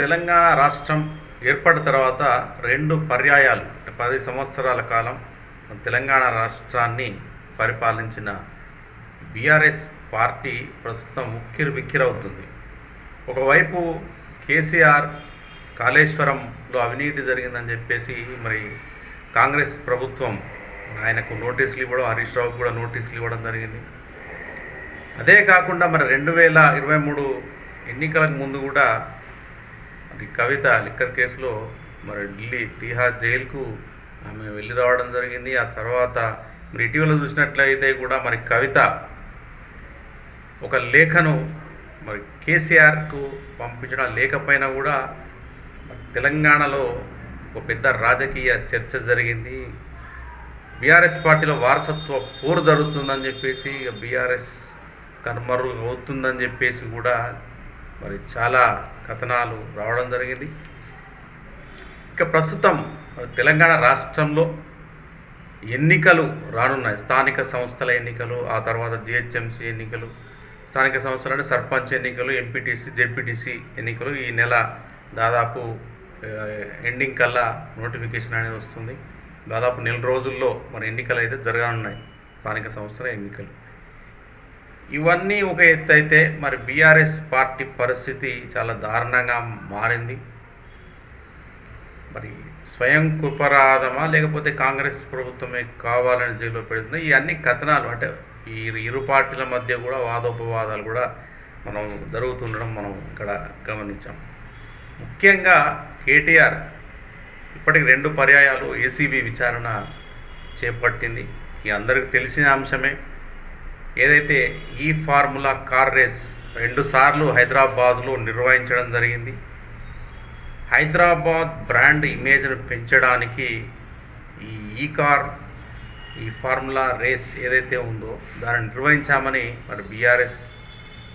తెలంగాణ రాష్ట్రం ఏర్పడిన తర్వాత 2 పర్యాయాలు 10 సంవత్సరాల కాలం తెలంగాణ రాష్ట్రాన్ని పరిపాలించిన బీఆర్ఎస్ పార్టీ ప్రస్తుతం ఉక్కిరిబిక్కిరవుతుంది. ఒకవైపు కేసీఆర్ కాళేశ్వరంలో అవినీతి జరిగిందని చెప్పేసి మరి కాంగ్రెస్ ప్రభుత్వం ఆయనకు నోటీసులు ఇవ్వడం, హరీష్ రావుకు కూడా నోటీసులు ఇవ్వడం జరిగింది. అదే కాకుండా మరి 2023 ఎన్నికలకు ముందు కూడా మరి కవిత లిక్కర్ కేసులో మరి ఢిల్లీ తిహార్ జైలుకు ఆమె వెళ్ళి రావడం జరిగింది. ఆ తర్వాత మీరు ఇటీవల చూసినట్లయితే కూడా మరి కవిత ఒక లేఖను మరి కేసీఆర్కు పంపించడం, లేఖపైన కూడా తెలంగాణలో ఒక పెద్ద రాజకీయ చర్చ జరిగింది. బీఆర్ఎస్ పార్టీలో వారసత్వ పోరు జరుగుతుందని చెప్పేసి, బీఆర్ఎస్ కనుమరుగు అవుతుందని చెప్పేసి కూడా మరి చాలా కథనాలు రావడం జరిగింది. ఇక ప్రస్తుతం తెలంగాణ రాష్ట్రంలో ఎన్నికలు రానున్నాయి. స్థానిక సంస్థల ఎన్నికలు, ఆ తర్వాత జిహెచ్ఎంసీ ఎన్నికలు, స్థానిక సంస్థలు అంటే సర్పంచ్ ఎన్నికలు, ఎంపీటీసీ, జెడ్పీటీసీ ఎన్నికలు. ఈ నెల దాదాపు ఎండింగ్ కల్లా నోటిఫికేషన్ అనేది వస్తుంది. దాదాపు నెల రోజుల్లో మరి ఎన్నికలు అయితే జరగనున్నాయి, స్థానిక సంస్థల ఎన్నికలు. ఇవన్నీ ఒక ఎత్తు అయితే మరి బీఆర్ఎస్ పార్టీ పరిస్థితి చాలా దారుణంగా మారింది. మరి స్వయం కృపరాధమా లేకపోతే కాంగ్రెస్ ప్రభుత్వమే కావాలని జైల్లో పెడుతుంది. ఈ అన్ని కథనాలు అంటే ఈ ఇరు పార్టీల మధ్య కూడా వాదోపవాదాలు కూడా మనం జరుగుతుండడం మనం ఇక్కడ గమనించాం. ముఖ్యంగా కేటీఆర్ ఇప్పటికి 2 పర్యాయాలు ఏసీబీ విచారణ చేపట్టింది. ఈ అందరికీ తెలిసిన అంశమే. ఏదైతే ఈ ఫార్ములా కార్ రేస్ 2 సార్లు హైదరాబాద్లో నిర్వహించడం జరిగింది. హైదరాబాద్ బ్రాండ్ ఇమేజ్ను పెంచడానికి ఈ ఫార్ములా రేస్ ఏదైతే ఉందో దాన్ని నిర్వహించామని మరి బీఆర్ఎస్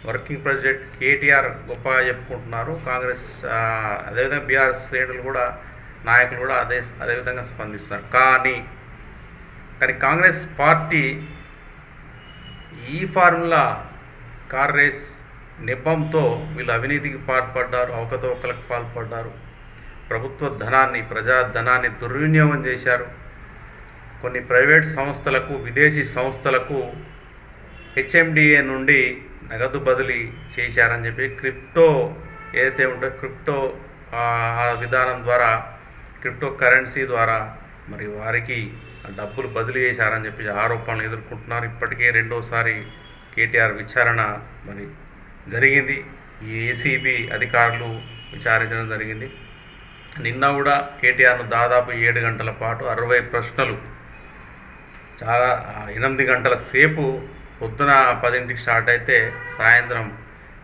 వర్కింగ్ ప్రెసిడెంట్ కేటీఆర్ గొప్పగా చెప్పుకుంటున్నారు. కాంగ్రెస్ అదేవిధంగా బీఆర్ఎస్ శ్రేణులు కూడా, నాయకులు కూడా అదేవిధంగా స్పందిస్తున్నారు. కానీ కాంగ్రెస్ పార్టీ ఈ ఫార్ములా కార్ రేస్ నెపంతో వీళ్ళు అవినీతికి పాల్పడ్డారు, అవకతవకలకు పాల్పడ్డారు, ప్రభుత్వ ధనాన్ని, ప్రజాధనాన్ని దుర్వినియోగం చేశారు. కొన్ని ప్రైవేట్ సంస్థలకు, విదేశీ సంస్థలకు హెచ్ఎండిఏ నుండి నగదు బదిలీ చేశారని చెప్పి, క్రిప్టో ఏదైతే ఉంటుందో క్రిప్టో విధానం ద్వారా, క్రిప్టో కరెన్సీ ద్వారా మరి వారికి డబ్బులు బదిలీ చేశారని చెప్పి ఆరోపణలు ఎదుర్కొంటున్నారు. ఇప్పటికే 2వసారి కేటీఆర్ విచారణ మరి జరిగింది. ఈ ఏసీబీ అధికారులు విచారించడం జరిగింది. నిన్న కూడా కేటీఆర్ను దాదాపు 7 గంటల పాటు 60 ప్రశ్నలు, చాలా 8 గంటల సేపు, పొద్దున 10ంటికి స్టార్ట్ అయితే సాయంత్రం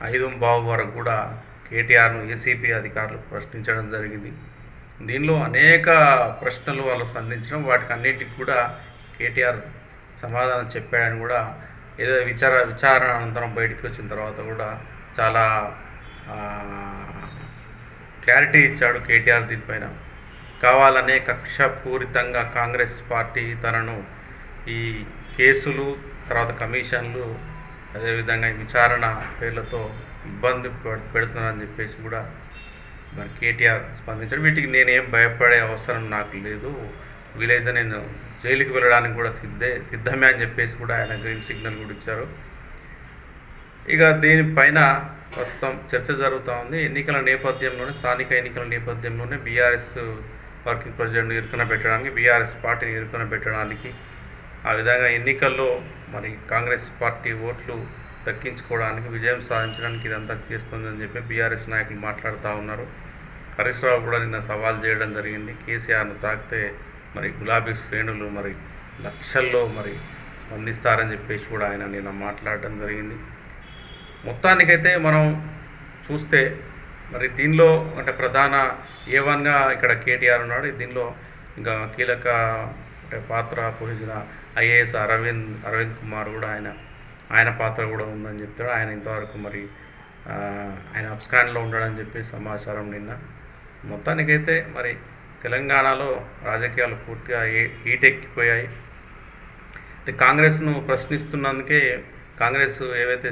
5:15 వరకు కూడా కేటీఆర్ను ఏసీబీ అధికారులు ప్రశ్నించడం జరిగింది. దీనిలో అనేక ప్రశ్నలు వాళ్ళు సంధించడం, వాటికి అన్నింటికి కూడా కేటీఆర్ సమాధానం చెప్పాడని కూడా ఏదో విచారణ అనంతరం బయటికి వచ్చిన తర్వాత కూడా చాలా క్లారిటీ ఇచ్చాడు కేటీఆర్ దీనిపైన. కావాలనే కక్షపూరితంగా కాంగ్రెస్ పార్టీ తనను ఈ కేసులు, తర్వాత కమిషన్లు, అదేవిధంగా విచారణ పేర్లతో ఇబ్బంది పెడుతున్నారని చెప్పేసి కూడా మరి కేటీఆర్ స్పందించాడు. వీటికి నేనేం భయపడే అవసరం నాకు లేదు, వీలైతే నేను జైలుకి వెళ్ళడానికి కూడా సిద్ధమే అని చెప్పేసి కూడా ఆయన గ్రీన్ సిగ్నల్ కూడా ఇచ్చారు. ఇక దీనిపైన ప్రస్తుతం చర్చ జరుగుతూ ఉంది. ఎన్నికల నేపథ్యంలోనే, స్థానిక ఎన్నికల నేపథ్యంలోనే బీఆర్ఎస్ వర్కింగ్ ప్రెసిడెంట్ని ఇరుకున పెట్టడానికి, బీఆర్ఎస్ పార్టీని ఇరుకున పెట్టడానికి, ఆ విధంగా ఎన్నికల్లో మరి కాంగ్రెస్ పార్టీ ఓట్లు దక్కించుకోవడానికి, విజయం సాధించడానికి ఇదంతా చేస్తుందని చెప్పి బీఆర్ఎస్ నాయకులు మాట్లాడుతూ ఉన్నారు. హరీష్ రావు కూడా నిన్న సవాల్ చేయడం జరిగింది. కేసీఆర్ను తాకితే మరి గులాబీ శ్రేణులు మరి లక్షల్లో మరి స్పందిస్తారని చెప్పేసి కూడా ఆయన నిన్న మాట్లాడడం జరిగింది. మొత్తానికైతే మనం చూస్తే మరి దీనిలో అంటే ప్రధాన A1గా ఇక్కడ కేటీఆర్ ఉన్నాడు. దీనిలో ఇంకా కీలక అంటే పాత్ర పోషించిన ఐఏఎస్ అరవింద్ కుమార్ కూడా ఆయన పాత్ర కూడా ఉందని చెప్తాడు. ఆయన ఇంతవరకు మరి ఆయన అబ్స్కాండ్లో ఉండడని చెప్పి సమాచారం నిన్న. మొత్తానికైతే మరి తెలంగాణలో రాజకీయాలు పూర్తిగా హీటెక్కిపోయాయి. కాంగ్రెస్ను ప్రశ్నిస్తున్నందుకే కాంగ్రెస్ ఏవైతే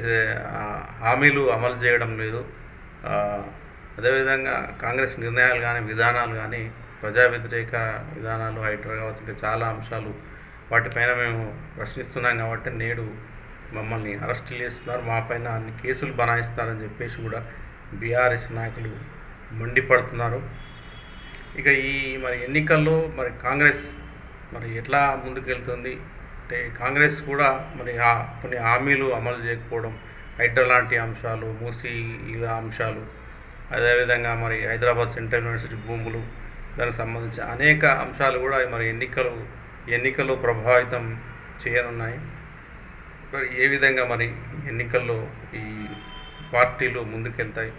హామీలు అమలు చేయడం లేదు, అదేవిధంగా కాంగ్రెస్ నిర్ణయాలు కానీ విధానాలు కానీ ప్రజా వ్యతిరేక విధానాలు హైడ్రా కావచ్చు, ఇంకా చాలా అంశాలు వాటిపైన మేము ప్రశ్నిస్తున్నాం కాబట్టి నేడు మమ్మల్ని అరెస్టులు చేస్తున్నారు, మా పైన అన్ని కేసులు బనాయిస్తున్నారని చెప్పేసి కూడా బీఆర్ఎస్ నాయకులు మండిపడుతున్నారు. ఇక ఈ మరి ఎన్నికల్లో మరి కాంగ్రెస్ మరి ఎట్లా ముందుకెళ్తుంది అంటే కాంగ్రెస్ కూడా మరి కొన్ని హామీలు అమలు చేయకపోవడం, హైడ్రా లాంటి అంశాలు, మూసీ ఇలా అంశాలు, అదేవిధంగా మరి హైదరాబాద్ సెంట్రల్ యూనివర్సిటీ భూములు, దానికి సంబంధించి అనేక అంశాలు కూడా మరి ఎన్నికల్లో ప్రభావితం చేయనున్నాయి. మరి ఏ విధంగా మరి ఎన్నికల్లో ఈ పార్టీలు ముందుకెళ్తాయి,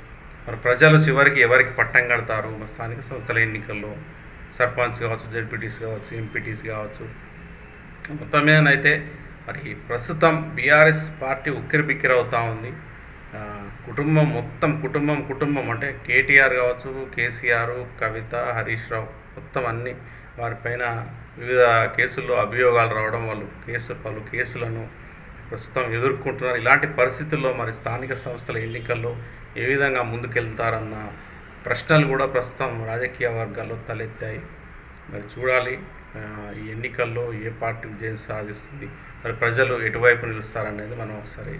మరి ప్రజలు చివరికి ఎవరికి పట్టం కడతారు, మరి స్థానిక సంస్థల ఎన్నికల్లో సర్పంచ్ కావచ్చు, జెడ్పీటీసీ కావచ్చు, ఎంపీటీసీ కావచ్చు, మొత్తం మీదనైతే మరి ప్రస్తుతం బీఆర్ఎస్ పార్టీ ఉక్కిరిబిక్కిరి అవుతూ ఉంది. కుటుంబం మొత్తం కుటుంబం అంటే కేటీఆర్ కావచ్చు, కేసీఆర్, కవిత, హరీష్ రావు మొత్తం అన్ని వారిపైన వివిధ కేసుల్లో అభియోగాలు రావడం, వాళ్ళు పలు కేసులను ప్రస్తుతం ఎదుర్కొంటున్నారు. ఇలాంటి పరిస్థితుల్లో మరి స్థానిక సంస్థల ఎన్నికల్లో ఏ విధంగా ముందుకెళ్తారన్న ప్రశ్నలు కూడా ప్రస్తుతం రాజకీయ వర్గాల్లో తలెత్తాయి. మరి చూడాలి ఈ ఎన్నికల్లో ఏ పార్టీ విజయం సాధిస్తుంది, మరి ప్రజలు ఎటువైపు నిలుస్తారనేది మనం ఒకసారి